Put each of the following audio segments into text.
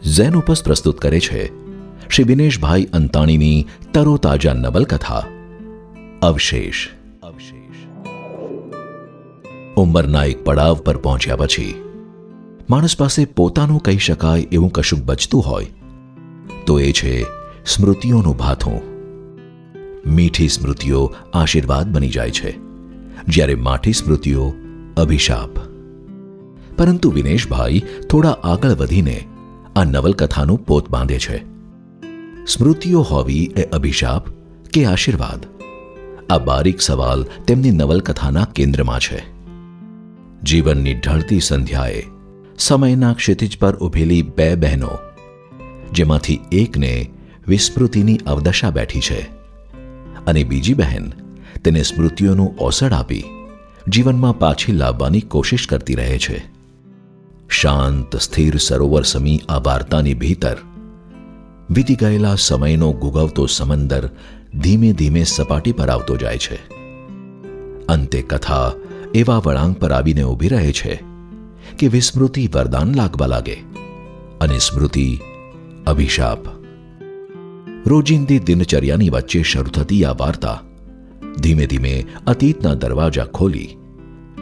Xenopus પ્રસ્તુત કરે છે શ્રી વિનેશભાઈ અંતાણીની તરોતાજા નવલકથા અવશેષ. ઉંમરના એક પડાવ પર પહોંચ્યા પછી માણસ પાસે પોતાનું કહી શકાય એવું કશુંક બચતું હોય તો એ છે સ્મૃતિઓનું ભાથું. મીઠી સ્મૃતિઓ આશીર્વાદ બની જાય છે, જ્યારે માઠી સ્મૃતિઓ અભિશાપ. પરંતુ વિનેશભાઈ થોડા આગળ વધીને આ નવલકથાનું પોત બાંધે છે. સ્મૃતિઓ હોવી એ અભિશાપ કે આશીર્વાદ? આ બારીક સવાલ તેમની નવલકથાના કેન્દ્રમાં છે. જીવનની ઢળતી સંધ્યાએ સમયના ક્ષિતિજ પર ઊભેલી બે બહેનો, જેમાંથી એકને વિસ્મૃતિની અવદશા બેઠી છે અને બીજી બહેન તેને સ્મૃતિઓનું ઓસડ આપી જીવનમાં પાછી લાવવાની કોશિશ કરતી રહે છે. શાંત સ્થિર સરોવર સમી આ વાર્તાની ભીતર વીતી ગયેલા સમયનો ગુગવતો સમંદર ધીમે ધીમે સપાટી પર આવતો જાય છે. અંતે કથા એવા વળાંક પર આવીને ઊભી રહે છે કે વિસ્મૃતિ વરદાન લાગવા લાગે અને સ્મૃતિ અભિશાપ. રોજિંદી દિનચર્યાની વચ્ચે શરૂ થતી આ વાર્તા ધીમે ધીમે અતીતના દરવાજા ખોલી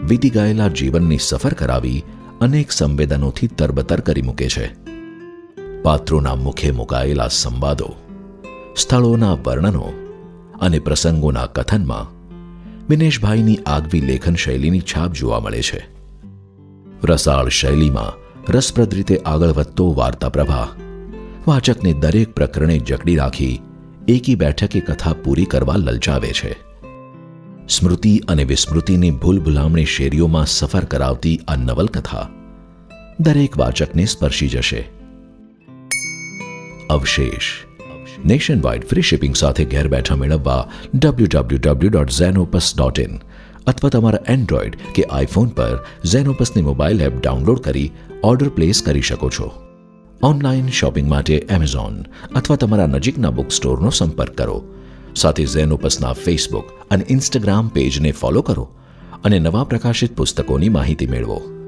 વીતી ગયેલા જીવનની સફર કરાવી અનેક સંવેદનોથી તરબતર કરી મૂકે છે. પાત્રોના મુખે મુકાયેલા સંવાદો, સ્થળોના વર્ણનો અને પ્રસંગોના કથનમાં વિનેશભાઈની આગવી લેખન શૈલીની છાપ જોવા મળે છે. રસાળ શૈલીમાં રસપ્રદ રીતે આગળ વધતો વાર્તા પ્રવાહ વાચકને દરેક પ્રકરણે જકડી રાખી એકી બેઠકે કથા પૂરી કરવા લલચાવે છે. સ્મૃતિ અને વિસ્મૃતિની ભૂલભુલામણી શેરીઓમાં સફર કરાવતી આ નવલકથા દરેક વાચકને સ્પર્શી જશે. અવશેષ નેશન વાઇડ ફ્રી શિપિંગ સાથે ઘેર બેઠા મેળવવા www.zenopus.in અથવા તમારા એન્ડ્રોઈડ કે આઈફોન પર ઝેનોપસની મોબાઈલ એપ ડાઉનલોડ કરી ઓર્ડર પ્લેસ કરી શકો છો. ઓનલાઈન શોપિંગ માટે એમેઝોન અથવા તમારા નજીકના બુક સ્ટોરનો સંપર્ક કરો. સાથે ઝેનોપસના ફેસબુક અને ઇન્સ્ટાગ્રામ પેજને ફોલો કરો અને નવા પ્રકાશિત પુસ્તકોની માહિતી મેળવો.